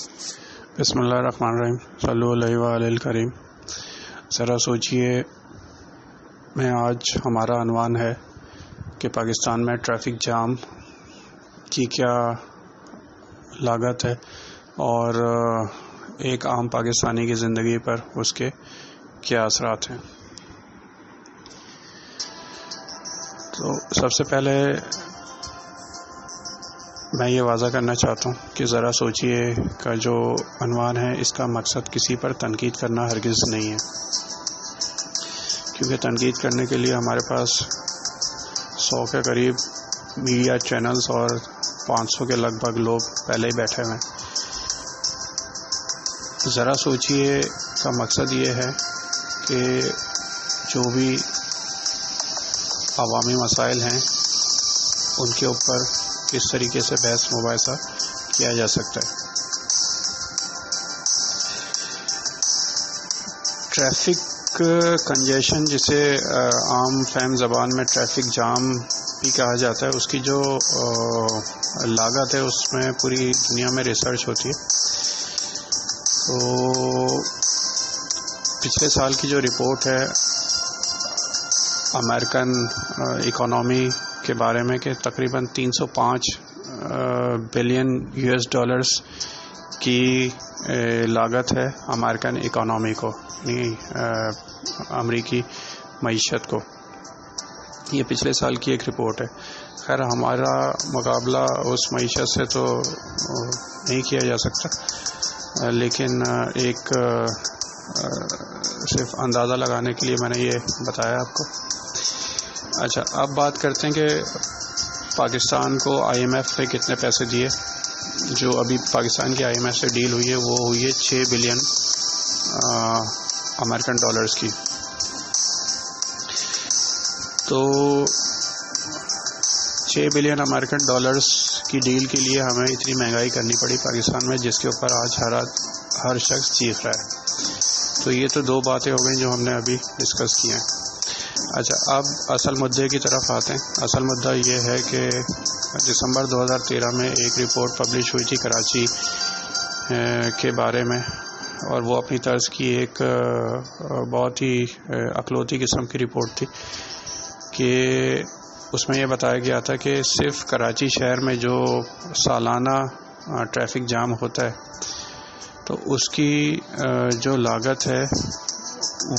بسم اللہ الرحمن الرحیم صلی اللہ علیہ الکریم۔ ذرا سوچئے، میں آج ہمارا عنوان ہے کہ پاکستان میں ٹریفک جام کی کیا لاگت ہے اور ایک عام پاکستانی کی زندگی پر اس کے کیا اثرات ہیں۔ تو سب سے پہلے میں یہ واضح کرنا چاہتا ہوں کہ ذرا سوچئے کا جو عنوان ہے اس کا مقصد کسی پر تنقید کرنا ہرگز نہیں ہے، کیونکہ تنقید کرنے کے لیے ہمارے پاس 100 کے قریب میڈیا چینلز اور 500 کے لگ بھگ لوگ پہلے ہی بیٹھے ہوئے ہیں۔ ذرا سوچئے کا مقصد یہ ہے کہ جو بھی عوامی مسائل ہیں ان کے اوپر کس طریقے سے بحث مباحثہ کیا جا سکتا ہے۔ ٹریفک کنجیشن، جسے عام فہم زبان میں ٹریفک جام بھی کہا جاتا ہے، اس کی جو لاگت ہے اس میں پوری دنیا میں ریسرچ ہوتی ہے۔ تو پچھلے سال کی جو رپورٹ ہے امریکن اکانومی کے بارے میں کہ تقریباً 305 بلین US کی لاگت ہے امریکن اکانومی کو، یعنی امریکی معیشت کو۔ یہ پچھلے سال کی ایک رپورٹ ہے۔ خیر، ہمارا مقابلہ اس معیشت سے تو نہیں کیا جا سکتا، لیکن ایک صرف اندازہ لگانے کے لیے میں نے یہ بتایا آپ کو۔ اچھا، اب بات کرتے ہیں کہ پاکستان کو IMF نے کتنے پیسے دیے۔ جو ابھی پاکستان کی IMF سے ڈیل ہوئی ہے وہ ہوئی ہے 6 بلین امریکن ڈالرز کی۔ تو 6 بلین امریکن ڈالرز کی ڈیل کے لیے ہمیں اتنی مہنگائی کرنی پڑی پاکستان میں، جس کے اوپر آج ہر شخص چیخ رہا ہے۔ تو یہ تو دو باتیں ہو گئیں جو ہم نے ابھی ڈسکس کی ہیں۔ اچھا، اب اصل مدعے کی طرف آتے ہیں۔ اصل مدعا یہ ہے کہ دسمبر 2013 میں ایک رپورٹ پبلش ہوئی تھی کراچی کے بارے میں، اور وہ اپنی طرز کی ایک بہت ہی اکلوتی قسم کی رپورٹ تھی کہ اس میں یہ بتایا گیا تھا کہ صرف کراچی شہر میں جو سالانہ ٹریفک جام ہوتا ہے تو اس کی جو لاگت ہے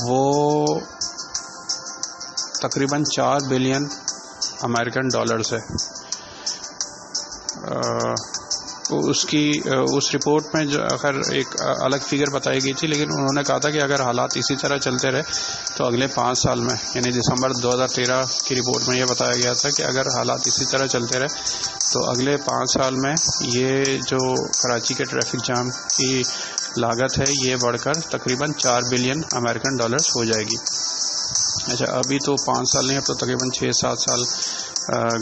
وہ تقریباً 4 بلین امریکن ڈالرز ہے۔ اس رپورٹ میں جو خیر ایک الگ فگر بتائی گئی تھی، لیکن انہوں نے کہا تھا کہ اگر حالات اسی طرح چلتے رہے تو اگلے 5 سال میں، یعنی دسمبر 2013 کی رپورٹ میں یہ بتایا گیا تھا کہ اگر حالات اسی طرح چلتے رہے تو اگلے 5 سال میں یہ جو کراچی کے ٹریفک جام کی لاگت ہے یہ بڑھ کر تقریباً 4 بلین امریکن ڈالرز ہو جائے گی۔ اچھا، ابھی تو 5 سال نہیں، اب تو تقریباً 6-7 سال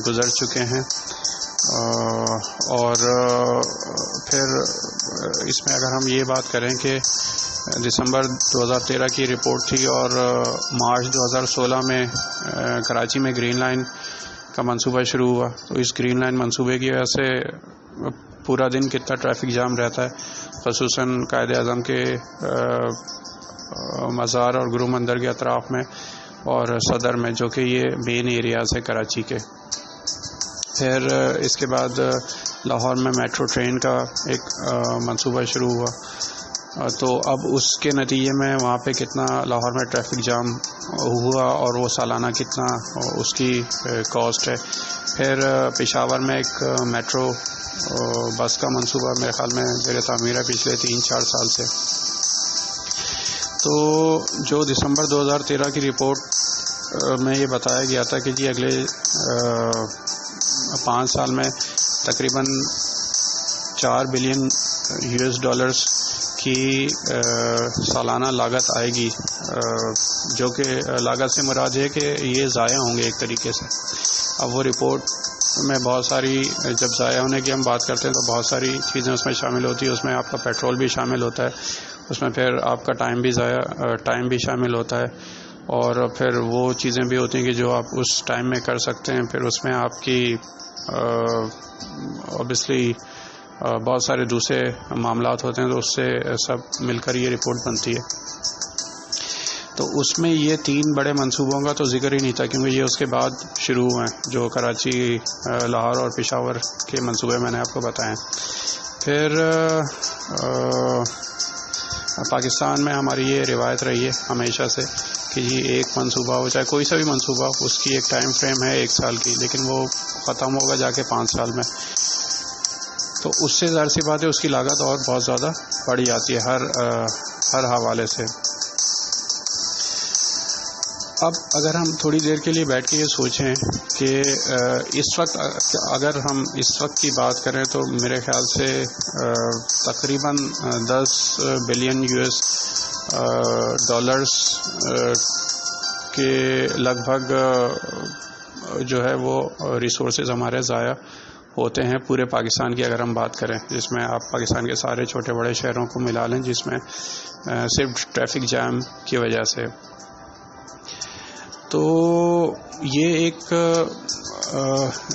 گزر چکے ہیں، اور پھر اس میں اگر ہم یہ بات کریں کہ دسمبر 2013 کی رپورٹ تھی اور مارچ 2016 میں کراچی میں گرین لائن کا منصوبہ شروع ہوا، تو اس گرین لائن منصوبے کی وجہ سے پورا دن کتنا ٹریفک جام رہتا ہے، خصوصاً قائد اعظم کے مزار اور گرو مندر کے اطراف میں اور صدر میں، جو کہ یہ مین ایریاز ہے کراچی کے۔ پھر اس کے بعد لاہور میں میٹرو ٹرین کا ایک منصوبہ شروع ہوا، تو اب اس کے نتیجے میں وہاں پہ کتنا لاہور میں ٹریفک جام ہوا اور وہ سالانہ کتنا اس کی کاسٹ ہے۔ پھر پشاور میں ایک میٹرو بس کا منصوبہ میرے خیال میں زیر تعمیر ہے پچھلے 3-4 سال سے۔ تو جو دسمبر 2013 کی رپورٹ میں یہ بتایا گیا تھا کہ جی اگلے 5 سال میں تقریباً 4 بلین US کی سالانہ لاگت آئے گی، جو کہ لاگت سے مراد ہے کہ یہ ضائع ہوں گے ایک طریقے سے۔ اب وہ رپورٹ میں بہت ساری، جب ضائع ہونے کی ہم بات کرتے ہیں تو بہت ساری چیزیں اس میں شامل ہوتی ہیں۔ اس میں آپ کا پیٹرول بھی شامل ہوتا ہے، اس میں پھر آپ کا ٹائم بھی شامل ہوتا ہے، اور پھر وہ چیزیں بھی ہوتی ہیں کہ جو آپ اس ٹائم میں کر سکتے ہیں۔ پھر اس میں آپ کی اوبیسلی بہت سارے دوسرے معاملات ہوتے ہیں، تو اس سے سب مل کر یہ رپورٹ بنتی ہے۔ تو اس میں یہ 3 بڑے منصوبوں کا تو ذکر ہی نہیں تھا، کیونکہ یہ اس کے بعد شروع ہوئے ہیں، جو کراچی، لاہور اور پشاور کے منصوبے میں نے آپ کو بتائے۔ پھر پاکستان میں ہماری یہ روایت رہی ہے ہمیشہ سے کہ جی ایک منصوبہ ہو، چاہے کوئی سا بھی منصوبہ ہو، اس کی ایک ٹائم فریم ہے 1 سال کی، لیکن وہ ختم ہوگا جا کے 5 سال میں۔ تو اس سے ظاہر سی بات ہے اس کی لاگت اور بہت زیادہ بڑھ جاتی ہے ہر حوالے سے۔ اب اگر ہم تھوڑی دیر کے لیے بیٹھ کے یہ سوچیں کہ اس وقت اگر ہم اس وقت کی بات کریں تو میرے خیال سے تقریباً 10 بلین US ڈالرز کے لگ بھگ جو ہے وہ ریسورسز ہمارے ضائع ہوتے ہیں پورے پاکستان کی اگر ہم بات کریں، جس میں آپ پاکستان کے سارے چھوٹے بڑے شہروں کو ملا لیں، جس میں صرف ٹریفک جام کی وجہ سے۔ تو یہ ایک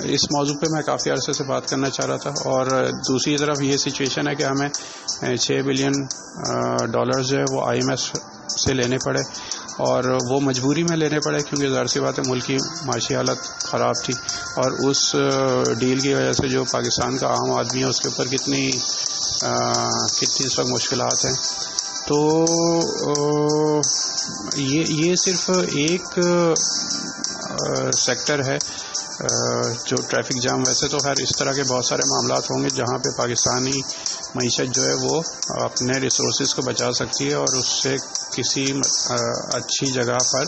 اس موضوع پہ میں کافی عرصے سے بات کرنا چاہ رہا تھا، اور دوسری طرف یہ سچویشن ہے کہ ہمیں 6 بلین ڈالرز جو ہے وہ IMF سے لینے پڑے، اور وہ مجبوری میں لینے پڑے کیونکہ ظاہر سی بات ہے ملک کی معاشی حالت خراب تھی، اور اس ڈیل کی وجہ سے جو پاکستان کا عام آدمی ہے اس کے اوپر کتنی اس وقت مشکلات ہیں۔ تو یہ صرف ایک سیکٹر ہے جو ٹریفک جام، ویسے تو خیر اس طرح کے بہت سارے معاملات ہوں گے جہاں پہ پاکستانی معیشت جو ہے وہ اپنے ریسورسز کو بچا سکتی ہے اور اس سے کسی اچھی جگہ پر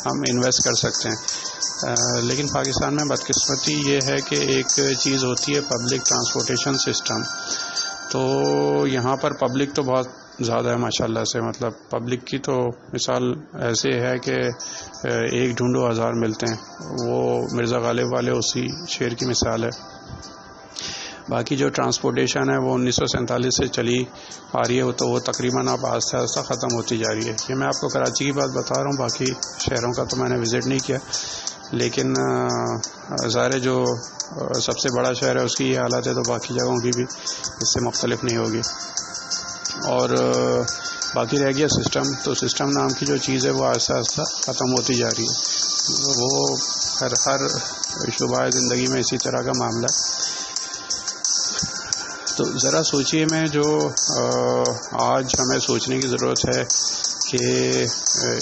ہم انویسٹ کر سکتے ہیں۔ لیکن پاکستان میں بدقسمتی یہ ہے کہ ایک چیز ہوتی ہے پبلک ٹرانسپورٹیشن سسٹم، تو یہاں پر پبلک تو بہت زیادہ ہے ماشاءاللہ سے، مطلب پبلک کی تو مثال ایسے ہے کہ ایک ڈھونڈو 1000 ملتے ہیں، وہ مرزا غالب والے اسی شعر کی مثال ہے۔ باقی جو ٹرانسپورٹیشن ہے وہ 1947 سے چلی آ رہی ہے، تو وہ تقریباً اب آہستہ آہستہ ختم ہوتی جا رہی ہے۔ یہ میں آپ کو کراچی کی بات بتا رہا ہوں، باقی شہروں کا تو میں نے وزٹ نہیں کیا، لیکن ظاہر جو سب سے بڑا شہر ہے اس کی یہ حالت ہے، تو باقی جگہوں کی بھی اس سے مختلف نہیں ہوگی۔ اور باقی رہ گیا سسٹم، تو سسٹم نام کی جو چیز ہے وہ آہستہ آہستہ ختم ہوتی جا رہی ہے۔ وہ ہر شعبہ زندگی میں اسی طرح کا معاملہ ہے۔ تو ذرا سوچئے میں جو آج ہمیں سوچنے کی ضرورت ہے کہ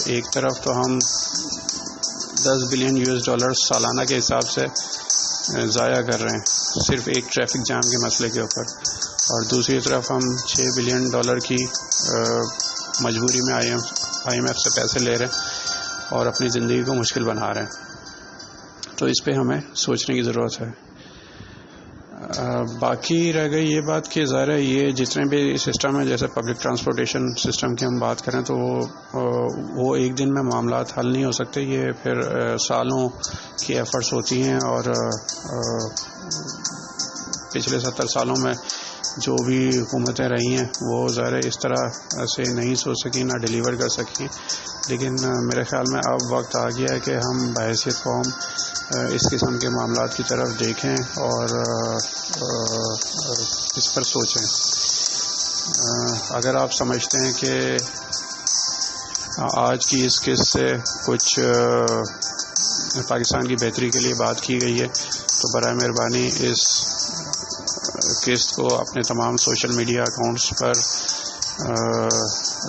ایک طرف تو ہم 10 بلین US ڈالر سالانہ کے حساب سے ضائع کر رہے ہیں صرف ایک ٹریفک جام کے مسئلے کے اوپر، اور دوسری طرف ہم 6 بلین ڈالر کی مجبوری میں IMF سے پیسے لے رہے ہیں اور اپنی زندگی کو مشکل بنا رہے ہیں۔ تو اس پہ ہمیں سوچنے کی ضرورت ہے۔ باقی رہ گئی یہ بات کہ ظاہر ہے یہ جتنے بھی سسٹم ہیں، جیسے پبلک ٹرانسپورٹیشن سسٹم کی ہم بات کریں تو وہ ایک دن میں معاملات حل نہیں ہو سکتے، یہ پھر سالوں کی ایفرٹس ہوتی ہیں، اور پچھلے 70 سالوں میں جو بھی حکومتیں رہی ہیں وہ ظاہر اس طرح سے نہیں سوچ سکیں، نہ ڈیلیور کر سکیں، لیکن میرے خیال میں اب وقت آ گیا ہے کہ ہم بحیثیت قوم اس قسم کے معاملات کی طرف دیکھیں اور اس پر سوچیں۔ اگر آپ سمجھتے ہیں کہ آج کی اس قسط سے کچھ پاکستان کی بہتری کے لیے بات کی گئی ہے تو برائے مہربانی اس قسط کو اپنے تمام سوشل میڈیا اکاؤنٹس پر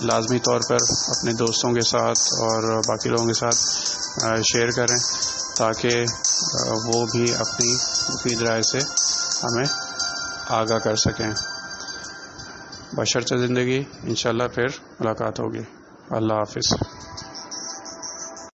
لازمی طور پر اپنے دوستوں کے ساتھ اور باقی لوگوں کے ساتھ شیئر کریں تاکہ وہ بھی اپنی مفید رائے سے ہمیں آگاہ کر سکیں۔ بشرط زندگی انشاءاللہ پھر ملاقات ہوگی۔ اللہ حافظ۔